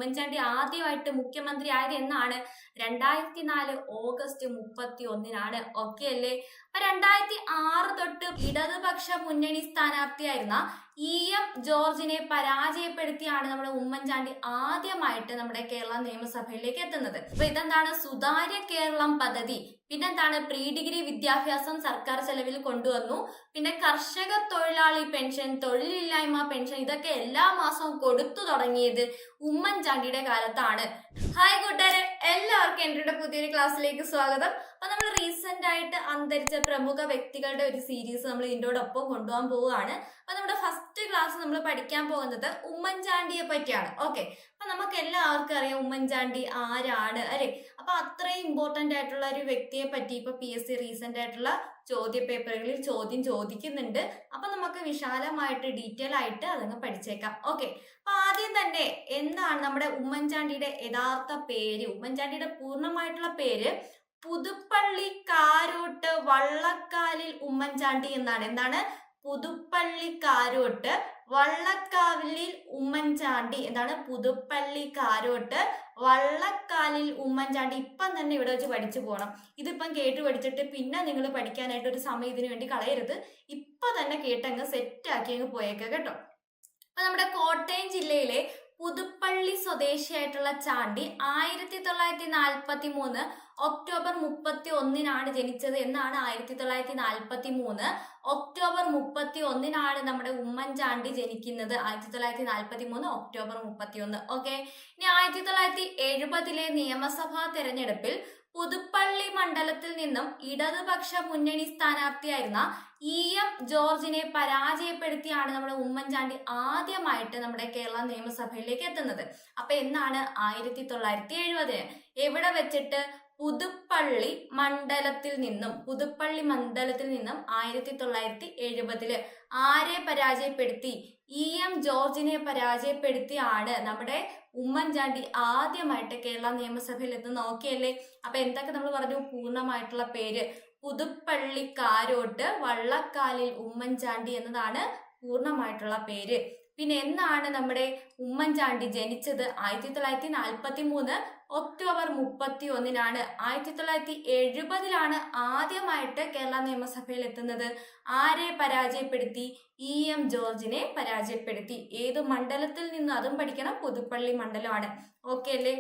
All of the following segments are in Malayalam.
ഉമ്മൻചാണ്ടി ആദ്യമായിട്ട് മുഖ്യമന്ത്രി ആയത് എന്നാണ്? 2004 ഓഗസ്റ്റ് 31-നാണ്. ഓക്കെ അല്ലേ? അപ്പൊ 2006 തൊട്ട് ഇടതുപക്ഷ മുന്നണി സ്ഥാനാർത്ഥിയായിരുന്ന EM ജോർജിനെ പരാജയപ്പെടുത്തിയാണ് നമ്മുടെ ഉമ്മൻചാണ്ടി ആദ്യമായിട്ട് നമ്മുടെ കേരള നിയമസഭയിലേക്ക് എത്തുന്നത്. അപ്പൊ ഇതെന്താണ്? സുതാര്യ കേരളം പദ്ധതി. പിന്നെന്താണ്? പ്രീ ഡിഗ്രി വിദ്യാഭ്യാസം സർക്കാർ ചെലവിൽ കൊണ്ടുവന്നു. പിന്നെ കർഷക തൊഴിലാളി പെൻഷൻ, തൊഴിലില്ലായ്മ പെൻഷൻ, ഇതൊക്കെ എല്ലാ മാസവും കൊടുത്തു തുടങ്ങിയത് ഉമ്മൻചാണ്ടിയുടെ കാലത്താണ്. ഹായ് കൂട്ടുകാരെ, എല്ലാവർക്കും എൻ്റെ പുതിയൊരു ക്ലാസ്സിലേക്ക് സ്വാഗതം. അപ്പൊ നമ്മൾ റീസെന്റ് ആയിട്ട് അന്തരിച്ച പ്രമുഖ വ്യക്തികളുടെ ഒരു സീരീസ് നമ്മൾ ഇതിനോടൊപ്പം കൊണ്ടുപോകാൻ പോവുകയാണ്. അപ്പൊ നമ്മുടെ ഫസ്റ്റ് ക്ലാസ് നമ്മൾ പഠിക്കാൻ പോകുന്നത് ഉമ്മൻചാണ്ടിയെ പറ്റിയാണ്. ഓക്കെ, അപ്പൊ നമുക്ക് എല്ലാവർക്കും അറിയാം ഉമ്മൻചാണ്ടി ആരാണ് അല്ലെ. അപ്പൊ അത്രയും ഇമ്പോർട്ടന്റ് ആയിട്ടുള്ള ഒരു വ്യക്തിയെ പറ്റി ഇപ്പൊ PSC റീസെന്റ് ആയിട്ടുള്ള ചോദ്യ പേപ്പറുകളിൽ ചോദ്യം ചോദിക്കുന്നുണ്ട്. അപ്പൊ നമുക്ക് വിശാലമായിട്ട് ഡീറ്റെയിൽ ആയിട്ട് അതങ്ങ് പഠിച്ചേക്കാം. ഓക്കെ, അപ്പൊ ആദ്യം തന്നെ എന്താണ് നമ്മുടെ ഉമ്മൻചാണ്ടിയുടെ യഥാർത്ഥ പേര്? ഉമ്മൻചാണ്ടിയുടെ പൂർണ്ണമായിട്ടുള്ള പേര് പുതുപ്പള്ളി കാരോട്ട് വള്ളക്കാലിൽ ഉമ്മൻചാണ്ടി എന്നാണ്. എന്താണ്? പുതുപ്പള്ളി കാരോട്ട് വള്ളക്കാലിൽ ഉമ്മൻചാണ്ടി. എന്താണ്? പുതുപ്പള്ളി കാരോട്ട് വള്ളക്കാലിൽ ഉമ്മൻചാണ്ടി. ഇപ്പം തന്നെ ഇവിടെ വെച്ച് പഠിച്ചു പോകണം. ഇതിപ്പം കേട്ട് പഠിച്ചിട്ട് പിന്നെ നിങ്ങൾ പഠിക്കാനായിട്ട് ഒരു സമയം ഇതിനു വേണ്ടി കളയരുത്. ഇപ്പൊ തന്നെ കേട്ടങ്ങ് സെറ്റാക്കി അങ്ങ് പോയേക്ക കേട്ടോ. അപ്പൊ നമ്മുടെ കോട്ടയം ജില്ലയിലെ പുതുപ്പള്ളി സ്വദേശിയായിട്ടുള്ള ചാണ്ടി 1943 ഒക്ടോബർ 31-നാണ് ജനിച്ചത് എന്നാണ്. 1943 ഒക്ടോബർ 31-നാണ് നമ്മുടെ ഉമ്മൻചാണ്ടി ജനിക്കുന്നത്. 1943 ഒക്ടോബർ 31. ഓക്കെ, ഇനി 1970 നിയമസഭാ തെരഞ്ഞെടുപ്പിൽ പുതുപ്പള്ളി മണ്ഡലത്തിൽ നിന്നും ഇടതുപക്ഷ മുന്നണി സ്ഥാനാർത്ഥിയായിരുന്ന EM ജോർജിനെ പരാജയപ്പെടുത്തിയാണ് നമ്മുടെ ഉമ്മൻചാണ്ടി ആദ്യമായിട്ട് നമ്മുടെ കേരള നിയമസഭയിലേക്ക് എത്തുന്നത്. അപ്പൊ എന്നാണ്? 1970. എവിടെ വെച്ചിട്ട്? പുതുപ്പള്ളി മണ്ഡലത്തിൽ നിന്നും 1970 ആരെ പരാജയപ്പെടുത്തി? EM ജോർജിനെ പരാജയപ്പെടുത്തിയാണ് നമ്മുടെ ഉമ്മൻചാണ്ടി ആദ്യമായിട്ട് കേരള നിയമസഭയിൽ എത്തുന്നത്. നോക്കിയല്ലേ? അപ്പൊ എന്തൊക്കെ നമ്മൾ പറഞ്ഞു? പൂർണ്ണമായിട്ടുള്ള പേര് പുതുപ്പള്ളി കാരോട്ട് വള്ളക്കാലിൽ ഉമ്മൻചാണ്ടി എന്നതാണ് പൂർണ്ണമായിട്ടുള്ള പേര്. പിന്നെ എന്നാണ് നമ്മുടെ ഉമ്മൻചാണ്ടി ജനിച്ചത്? 1943 ഒക്ടോബർ 31-നാണ്. 1970 ആദ്യമായിട്ട് കേരള നിയമസഭയിൽ എത്തുന്നത്. ആരെ പരാജയപ്പെടുത്തി? EM ജോർജിനെ പരാജയപ്പെടുത്തി. ഏത് മണ്ഡലത്തിൽ നിന്ന്? അതും പഠിക്കണം. പുതുപ്പള്ളി മണ്ഡലമാണ്. ഓക്കെ അല്ലേ?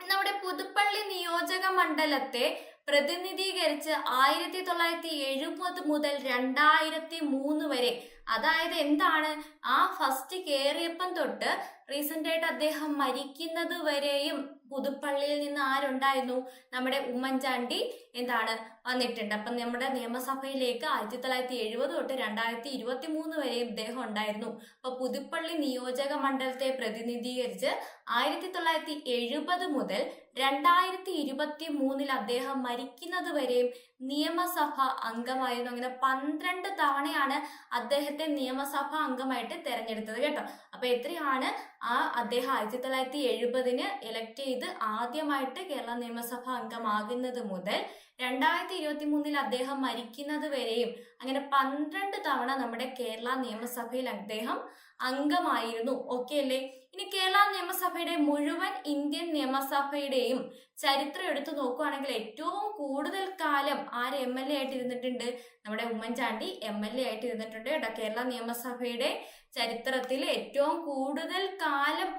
നമ്മുടെ പുതുപ്പള്ളി നിയോജക മണ്ഡലത്തെ പ്രതിനിധീകരിച്ച് 1970 മുതൽ 2003 വരെ, അതായത് എന്താണ്? ആ ഫസ്റ്റ് കേറിയപ്പം തൊട്ട് റീസെന്റ് ആയിട്ട് അദ്ദേഹം മരിക്കുന്നത് വരെയും പുതുപ്പള്ളിയിൽ നിന്ന് ആരുണ്ടായിരുന്നു? നമ്മുടെ ഉമ്മൻചാണ്ടി എന്താണ് വന്നിട്ടുണ്ട്. അപ്പം നമ്മുടെ നിയമസഭയിലേക്ക് 1970 തൊട്ട് 2023 വരെ ഇദ്ദേഹം ഉണ്ടായിരുന്നു. അപ്പൊ പുതുപ്പള്ളി നിയോജക മണ്ഡലത്തെ പ്രതിനിധീകരിച്ച് 1970 മുതൽ 2023 അദ്ദേഹം മരിക്കുന്നത് വരെയും നിയമസഭ അംഗമായിരുന്നു. അങ്ങനെ 12 തവണയാണ് അദ്ദേഹത്തെ നിയമസഭാ അംഗമായിട്ട് തെരഞ്ഞെടുത്തത് കേട്ടോ. അപ്പൊ എത്രയാണ് അദ്ദേഹം 1970 എലക്ട് ചെയ്ത് ആദ്യമായിട്ട് കേരള നിയമസഭാ അംഗമാകുന്നത് മുതൽ 2023 അദ്ദേഹം മരിക്കുന്നത് വരെയും അങ്ങനെ 12 തവണ നമ്മുടെ കേരള നിയമസഭയിൽ അദ്ദേഹം അംഗമായിരുന്നു. ഓക്കെ അല്ലേ? ഇനി കേരള നിയമസഭയുടെ മുഴുവൻ ഇന്ത്യൻ നിയമസഭയുടെയും ചരിത്രം എടുത്തു നോക്കുകയാണെങ്കിൽ ഏറ്റവും കൂടുതൽ കാലം ആര് MLA ആയിട്ട് ഇരുന്നിട്ടുണ്ട്? നമ്മുടെ ഉമ്മൻചാണ്ടി MLA ആയിട്ട് ഇരുന്നിട്ടുണ്ട് കേട്ടോ. കേരള നിയമസഭയുടെ ചരിത്രത്തിൽ ഏറ്റവും കൂടുതൽ കാലം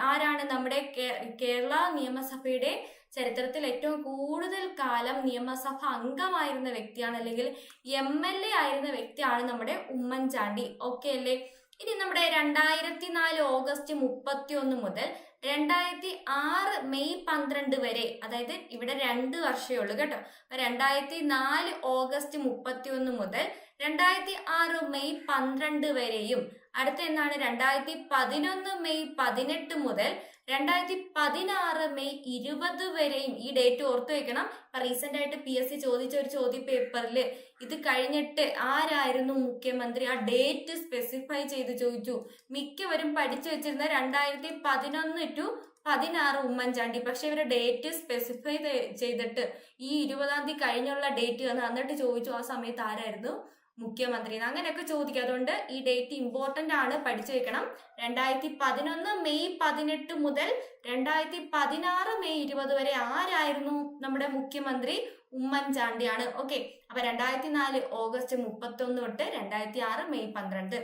ആരാണ്? നമ്മുടെ കേരള നിയമസഭയുടെ ചരിത്രത്തിൽ ഏറ്റവും കൂടുതൽ കാലം നിയമസഭ അംഗമായിരുന്ന വ്യക്തിയാണ്, അല്ലെങ്കിൽ MLA ആയിരുന്ന വ്യക്തിയാണ് നമ്മുടെ ഉമ്മൻചാണ്ടി. ഓക്കെ അല്ലേ? ഇനി നമ്മുടെ 2004 ഓഗസ്റ്റ് 31 മുതൽ 2006 മെയ് 12 വരെ, അതായത് ഇവിടെ 2 വർഷമേ ഉള്ളൂ കേട്ടോ. 2004 ഓഗസ്റ്റ് 31 മുതൽ 2006 മെയ് 12 വരെയും, അടുത്ത എന്നാണ് 2011 മെയ് 18 മുതൽ 2016 മെയ് 20 വരെയും. ഈ ഡേറ്റ് ഓർത്തു വെക്കണം. റീസെന്റ് ആയിട്ട് PSC ചോദിച്ച ഒരു ചോദ്യ പേപ്പറിൽ ഇത് കഴിഞ്ഞിട്ട് ആരായിരുന്നു മുഖ്യമന്ത്രി, ആ ഡേറ്റ് സ്പെസിഫൈ ചെയ്ത് ചോദിച്ചു. മിക്കവരും പഠിച്ചു വെച്ചിരുന്ന 2011 to 16 ഉമ്മൻചാണ്ടി. പക്ഷെ ഇവരെ ഡേറ്റ് സ്പെസിഫൈ ചെയ്തിട്ട് ഈ 20-ാം തീയതി കഴിഞ്ഞുള്ള ഡേറ്റ് എന്നിട്ട് ചോദിച്ചു ആ സമയത്ത് ആരായിരുന്നു മുഖ്യമന്ത്രി അങ്ങനെയൊക്കെ ചോദിക്കും. അതുകൊണ്ട് ഈ ഡേറ്റ് ഇമ്പോർട്ടന്റ് ആണ്, പഠിച്ചു വെക്കണം. 2011 മെയ് 18 മുതൽ 2016 മെയ് 20 വരെ ആരായിരുന്നു നമ്മുടെ മുഖ്യമന്ത്രി? ഉമ്മൻചാണ്ടിയാണ്. ഓക്കെ, അപ്പൊ 2004 ഓഗസ്റ്റ് 31 തൊട്ട് 2006 മെയ് 12.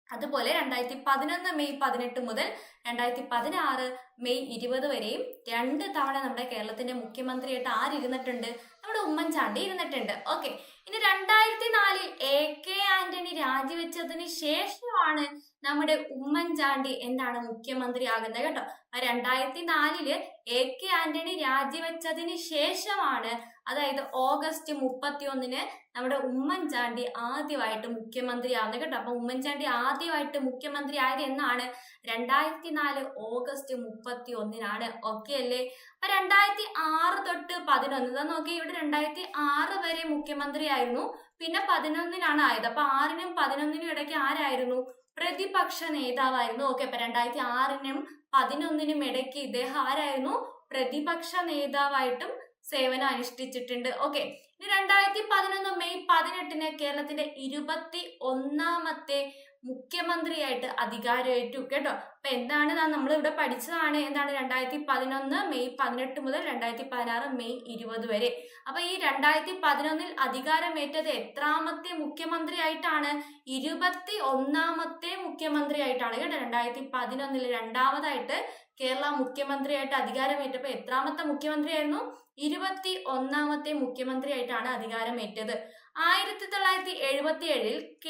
അതുപോലെ 2011 മെയ് 18 മുതൽ 2016 മെയ് 20 വരെയും 2 തവണ നമ്മുടെ കേരളത്തിന്റെ മുഖ്യമന്ത്രിയായിട്ട് ആരിരുന്നിട്ടുണ്ട്? നമ്മുടെ ഉമ്മൻചാണ്ടി ഇരുന്നിട്ടുണ്ട്. ഓക്കെ, ഇനി 2004 AK ആന്റണി രാജിവെച്ചതിന് ശേഷമാണ് നമ്മുടെ ഉമ്മൻചാണ്ടി എന്താണ് മുഖ്യമന്ത്രി ആകുന്നത് കേട്ടോ. 2004 AK ആന്റണി രാജിവെച്ചതിന് ശേഷമാണ്, അതായത് ഓഗസ്റ്റ് 31 നമ്മുടെ ഉമ്മൻചാണ്ടി ആദ്യമായിട്ട് മുഖ്യമന്ത്രി ആവുന്നത് കേട്ടോ. അപ്പൊ ഉമ്മൻചാണ്ടി ആദ്യമായിട്ട് മുഖ്യമന്ത്രി ആയത് എന്നാണ്? 2004 ഓഗസ്റ്റ് 31. ഓക്കെ അല്ലേ? അപ്പൊ 2006 തൊട്ട് 11 നോക്കി, ഇവിടെ 2006 വരെ മുഖ്യമന്ത്രി ആയിരുന്നു, പിന്നെ 11 ആയത്. അപ്പൊ 6നും 11നും ഇടയ്ക്ക് ആരായിരുന്നു? പ്രതിപക്ഷ നേതാവായിരുന്നു. ഓക്കെ, അപ്പൊ 2006നും 11നും ഇടയ്ക്ക് ഇദ്ദേഹം ആരായിരുന്നു? പ്രതിപക്ഷ നേതാവായിട്ടും സേവനം അനുഷ്ഠിച്ചിട്ടുണ്ട്. ഓക്കെ, ഇനി 2011 മെയ് 18 കേരളത്തിന്റെ 21ാമത്തെ മുഖ്യമന്ത്രിയായിട്ട് അധികാരമേറ്റു കേട്ടോ. അപ്പൊ എന്താണ് നമ്മൾ ഇവിടെ പഠിച്ചതാണ്, എന്താണ് 2011 മെയ് 18 മുതൽ 2016 മെയ് 20 വരെ. അപ്പൊ ഈ 2011 അധികാരമേറ്റത് എത്രാമത്തെ മുഖ്യമന്ത്രി ആയിട്ടാണ്? 21ാമത്തെ മുഖ്യമന്ത്രി ആയിട്ടാണ് കേട്ടോ. 2011 രണ്ടാമതായിട്ട് കേരള മുഖ്യമന്ത്രിയായിട്ട് അധികാരമേറ്റപ്പോ എത്രാമത്തെ മുഖ്യമന്ത്രിയായിരുന്നു? 21ാമത്തെ മുഖ്യമന്ത്രി ആയിട്ടാണ് അധികാരമേറ്റത്. 1977 K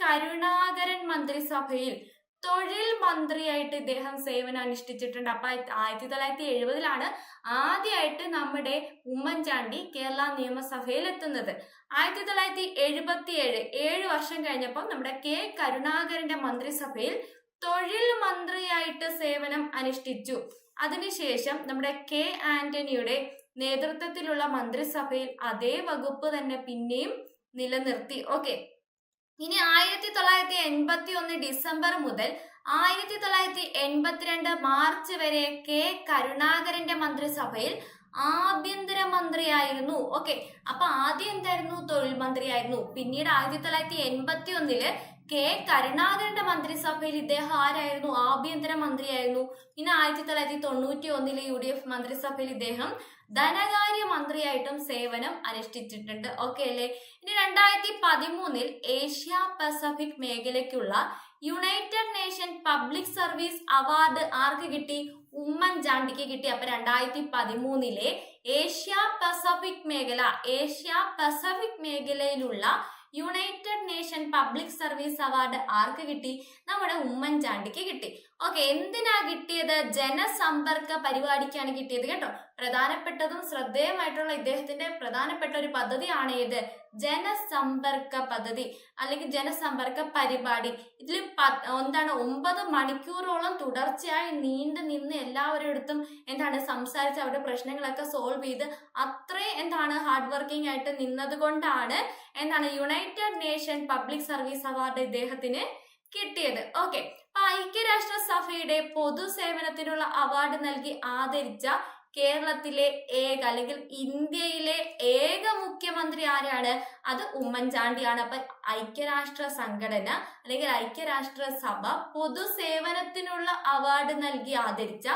കരുണാകരൻ മന്ത്രിസഭയിൽ തൊഴിൽ മന്ത്രിയായിട്ട് ഇദ്ദേഹം സേവനം അനുഷ്ഠിച്ചിട്ടുണ്ട്. അപ്പൊ 1970 ആദ്യമായിട്ട് നമ്മുടെ ഉമ്മൻചാണ്ടി കേരള നിയമസഭയിൽ എത്തുന്നത്. 1977 7 വർഷം കഴിഞ്ഞപ്പോൾ നമ്മുടെ K കരുണാകരന്റെ മന്ത്രിസഭയിൽ തൊഴിൽ മന്ത്രിയായിട്ട് സേവനം അനുഷ്ഠിച്ചു. അതിനുശേഷം നമ്മുടെ K ആന്റണിയുടെ നേതൃത്വത്തിലുള്ള മന്ത്രിസഭയിൽ അതേ വകുപ്പ് തന്നെ പിന്നെയും നിലനിർത്തി. ഓക്കെ, ഇനി 1981 ഡിസംബർ മുതൽ 1982 മാർച്ച് വരെ K കരുണാകരന്റെ മന്ത്രിസഭയിൽ ആഭ്യന്തരമന്ത്രിയായിരുന്നു. ഓക്കെ, അപ്പൊ ആദ്യം എന്തായിരുന്നു? തൊഴിൽ മന്ത്രിയായിരുന്നു. പിന്നീട് 1981 K കരുണാകരന്റെ മന്ത്രിസഭയിൽ ഇദ്ദേഹം ആരായിരുന്നു? ആഭ്യന്തരമന്ത്രിയായിരുന്നു. പിന്നെ 1991 UDF മന്ത്രിസഭയിൽ ഇദ്ദേഹം ധനകാര്യ മന്ത്രിയായിട്ടും സേവനം അനുഷ്ഠിച്ചിട്ടുണ്ട്. ഓക്കെ അല്ലേ? ഇനി 2013 ഏഷ്യ പസഫിക് മേഖലയ്ക്കുള്ള United Nation public service award ആർക്ക് കിട്ടി? ഉമ്മൻചാണ്ടിക്ക് കിട്ടി. അപ്പൊ 2013 ഏഷ്യ പസഫിക് മേഖലയിലുള്ള United Nation public service award ആർക്ക് കിട്ടി? നമ്മുടെ ഉമ്മൻചാണ്ടിക്ക് കിട്ടി. ഓക്കെ, എന്തിനാ കിട്ടിയത്? ജനസമ്പർക്ക പരിപാടിക്കാണ് കിട്ടിയത് കേട്ടോ. പ്രധാനപ്പെട്ടതും ശ്രദ്ധേയമായിട്ടുള്ള ഇദ്ദേഹത്തിന്റെ പ്രധാനപ്പെട്ട ഒരു പദ്ധതിയാണ് ഏത്? ജനസമ്പർക്ക പദ്ധതി അല്ലെങ്കിൽ ജനസമ്പർക്ക പരിപാടി. ഇതിൽ 9 മണിക്കൂറോളം തുടർച്ചയായി നീണ്ടു നിന്ന് എല്ലാവരുടെ എന്താണ് സംസാരിച്ച് അവരുടെ പ്രശ്നങ്ങളൊക്കെ സോൾവ് ചെയ്ത് അത്രയും ഹാർഡ് വർക്കിംഗ് ആയിട്ട് നിന്നത് കൊണ്ടാണ് United Nation public service award ഇദ്ദേഹത്തിന് കിട്ടിയത്. ഓക്കെ, അപ്പൊ ഐക്യരാഷ്ട്ര സഭയുടെ പൊതുസേവനത്തിനുള്ള അവാർഡ് നൽകി ആദരിച്ച കേരളത്തിലെ അല്ലെങ്കിൽ ഇന്ത്യയിലെ ഏക മുഖ്യമന്ത്രി ആരാണ്? അത് ഉമ്മൻചാണ്ടിയാണ്. അപ്പൊ ഐക്യരാഷ്ട്ര സംഘടന അല്ലെങ്കിൽ ഐക്യരാഷ്ട്ര സഭ പൊതുസേവനത്തിനുള്ള അവാർഡ് നൽകി ആദരിച്ച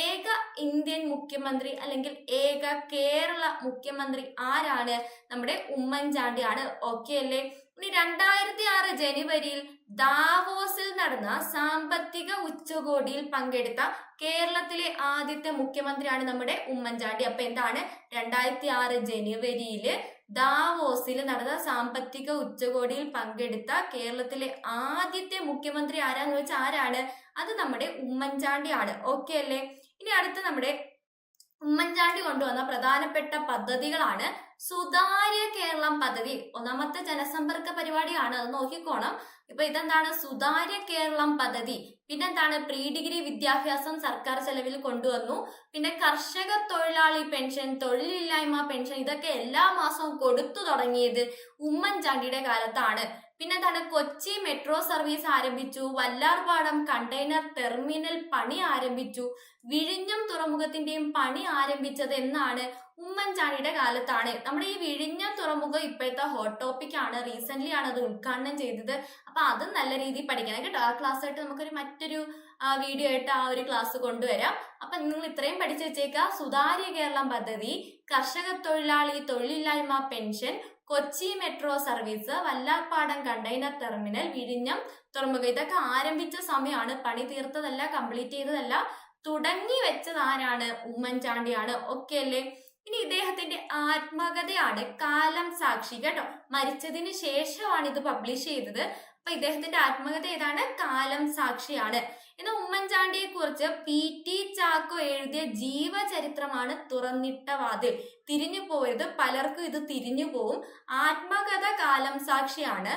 ഏക ഇന്ത്യൻ മുഖ്യമന്ത്രി അല്ലെങ്കിൽ ഏക കേരള മുഖ്യമന്ത്രി ആരാണ്? നമ്മുടെ ഉമ്മൻചാണ്ടിയാണ്. ഓക്കെ അല്ലേ? ഇനി 2006 ജനുവരിയിൽ ദാവോസിൽ നടന്ന സാമ്പത്തിക ഉച്ചകോടിയിൽ പങ്കെടുത്ത കേരളത്തിലെ ആദ്യത്തെ മുഖ്യമന്ത്രിയാണ് നമ്മുടെ ഉമ്മൻചാണ്ടി. അപ്പൊ 2006 ജനുവരിയിൽ ദാവോസിൽ നടന്ന സാമ്പത്തിക ഉച്ചകോടിയിൽ പങ്കെടുത്ത കേരളത്തിലെ ആദ്യത്തെ മുഖ്യമന്ത്രി ആരാന്ന് വെച്ചാൽ ആരാണ്? അത് നമ്മുടെ ഉമ്മൻചാണ്ടിയാണ്. ഓക്കെ അല്ലേ? ഇനി അടുത്ത നമ്മുടെ ഉമ്മൻചാണ്ടി കൊണ്ടുവന്ന പ്രധാനപ്പെട്ട പദ്ധതികളാണ് സുതാര്യ കേരളം പദ്ധതി. ഒന്നാമത്തെ ജനസമ്പർക്ക പരിപാടിയാണ്, അത് നോക്കിക്കോണം. ഇപ്പൊ ഇതെന്താണ്? സുതാര്യ കേരളം പദ്ധതി. പിന്നെന്താണ്? പ്രീ ഡിഗ്രി വിദ്യാഭ്യാസം സർക്കാർ ചെലവിൽ കൊണ്ടുവന്നു. പിന്നെ കർഷക തൊഴിലാളി പെൻഷൻ, തൊഴിലില്ലായ്മ പെൻഷൻ, ഇതൊക്കെ എല്ലാ മാസവും കൊടുത്തു തുടങ്ങിയത് ഉമ്മൻചാണ്ടിയുടെ കാലത്താണ്. പിന്നെ എന്താണ്, കൊച്ചി മെട്രോ സർവീസ് ആരംഭിച്ചു, വല്ലാർപാടം കണ്ടെയ്നർ ടെർമിനൽ പണി ആരംഭിച്ചു, വിഴിഞ്ഞം തുറമുഖത്തിന്റെയും പണി ആരംഭിച്ചത് എന്നാണ്, ഉമ്മൻചാണ്ടിയുടെ കാലത്താണ്. നമ്മുടെ ഈ വിഴിഞ്ഞം തുറമുഖം ഇപ്പോഴത്തെ ഹോട്ട് ടോപ്പിക് ആണ്, റീസെന്റ് ആണ് അത് ഉദ്ഘാടനം ചെയ്തത്. അപ്പൊ അതും നല്ല രീതിയിൽ പഠിക്കണം കേട്ടോ. ആ ക്ലാസ് ആയിട്ട് നമുക്കൊരു മറ്റൊരു വീഡിയോ ആയിട്ട് ആ ഒരു ക്ലാസ് കൊണ്ടുവരാം. അപ്പൊ നിങ്ങൾ ഇത്രയും പഠിച്ചു വെച്ചേക്കുക. സുതാര്യ കേരളം പദ്ധതി, കർഷക തൊഴിലാളി തൊഴിലില്ലായ്മ pension, Kochi metro service, Vallarpadam container terminal, വിഴിഞ്ഞം തുറമുഖം, ഇതൊക്കെ ആരംഭിച്ച സമയമാണ്. പണി തീർത്തതല്ല, കംപ്ലീറ്റ് ചെയ്തതല്ല, തുടങ്ങി വെച്ചത് ആരാണ്? ഉമ്മൻചാണ്ടിയാണ്. ഓക്കെ അല്ലേ? ഇനി ഇദ്ദേഹത്തിന്റെ ആത്മകഥയാണ് കാലം സാക്ഷി കേട്ടോ. മരിച്ചതിന് ശേഷമാണ് ഇത് പബ്ലിഷ് ചെയ്തത്. അപ്പൊ ഇദ്ദേഹത്തിന്റെ ആത്മകഥ ഏതാണ്? കാലം സാക്ഷിയാണ്. എന്നാൽ ഉമ്മൻചാണ്ടിയെ കുറിച്ച് PT ചാക്കോ എഴുതിയ ജീവചരിത്രമാണ് തുറന്നിട്ട വാതിൽ. തിരിഞ്ഞു പോയത്, പലർക്കും ഇത് തിരിഞ്ഞു പോവും. ആത്മകഥ കാലം സാക്ഷിയാണ്,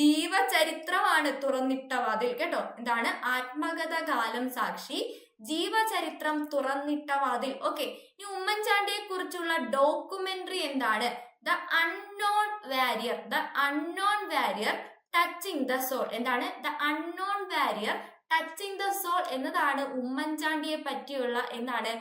ജീവചരിത്രമാണ് തുറന്നിട്ട വാതിൽ കേട്ടോ. എന്താണ്? ആത്മകഥ കാലം സാക്ഷി, ജീവചരിത്രം തുറന്നിട്ട വാതിൽ. ഓക്കെ. ഈ ഉമ്മൻചാണ്ടിയെ കുറിച്ചുള്ള ഡോക്യുമെന്ററി എന്താണ്? The unknown warrior. The unknown warrior touching the soul. എന്താണ്? The unknown warrior touching the soul എന്നതാണ് ഉമ്മൻചാണ്ടിയെ പറ്റിയുള്ള എന്താണ്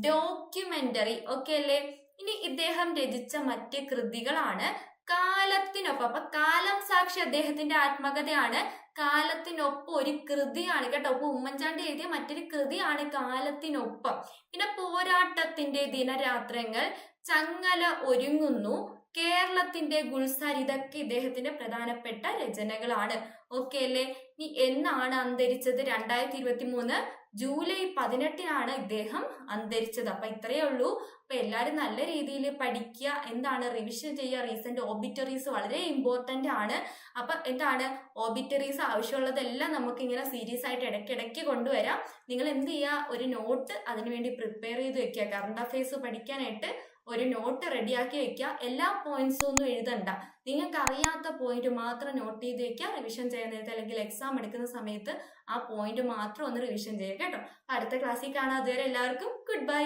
ഡോക്യുമെന്ററി. ഓക്കെ അല്ലേ? ഇനി ഇദ്ദേഹം രചിച്ച മറ്റ് കൃതികളാണ് കാലത്തിനൊപ്പം. അപ്പൊ കാലം സാക്ഷി അദ്ദേഹത്തിന്റെ ആത്മകഥയാണ്, കാലത്തിനൊപ്പം ഒരു കൃതിയാണ് കേട്ടോ. അപ്പൊ ഉമ്മൻചാണ്ടി എഴുതിയ മറ്റൊരു കൃതിയാണ് കാലത്തിനൊപ്പം. പിന്നെ പോരാട്ടത്തിന്റെ ദിനരാത്രങ്ങൾ, ചങ്ങല ഒരുങ്ങുന്നു, കേരളത്തിന്റെ ഗുൽസാർ, ഇതൊക്കെ ഇദ്ദേഹത്തിന്റെ പ്രധാനപ്പെട്ട രചനകളാണ്. ഓക്കെ അല്ലേ? ഇനി എന്നാണ് അന്തരിച്ചത്? 2023 ജൂലൈ 18 ഇദ്ദേഹം അന്തരിച്ചത്. അപ്പൊ ഇത്രയേ ഉള്ളൂ. അപ്പൊ എല്ലാരും നല്ല രീതിയിൽ പഠിക്കുക, എന്താണ് റിവിഷൻ ചെയ്യുക. റീസെന്റ് ഓബിറ്ററീസ് വളരെ ഇമ്പോർട്ടന്റ് ആണ്. അപ്പൊ എന്താണ് ഓബിറ്ററീസ് ആവശ്യമുള്ളതെല്ലാം നമുക്ക് ഇങ്ങനെ സീരീസ് ആയിട്ട് ഇടയ്ക്കിടയ്ക്ക് കൊണ്ടുവരാം. നിങ്ങൾ എന്ത് ചെയ്യുക? ഒരു നോട്ട് അതിനുവേണ്ടി പ്രിപ്പയർ ചെയ്ത് വെക്കുക. കറണ്ട് അഫയേഴ്സ് പഠിക്കാനായിട്ട് ഒരു നോട്ട് റെഡിയാക്കി വെക്കുക. എല്ലാ പോയിന്റ്സും ഒന്നും എഴുതണ്ട, നിങ്ങൾക്ക് അറിയാത്ത പോയിന്റ് മാത്രം നോട്ട് ചെയ്ത് വെക്കുക. റിവിഷൻ ചെയ്യുന്ന നേരത്തെ അല്ലെങ്കിൽ എക്സാം എടുക്കുന്ന സമയത്ത് ആ പോയിന്റ് മാത്രം ഒന്ന് റിവിഷൻ ചെയ്യുക കേട്ടോ. അടുത്ത ക്ലാസ്സിൽ കാണാം. അതുവരെ എല്ലാവർക്കും ഗുഡ് ബൈ.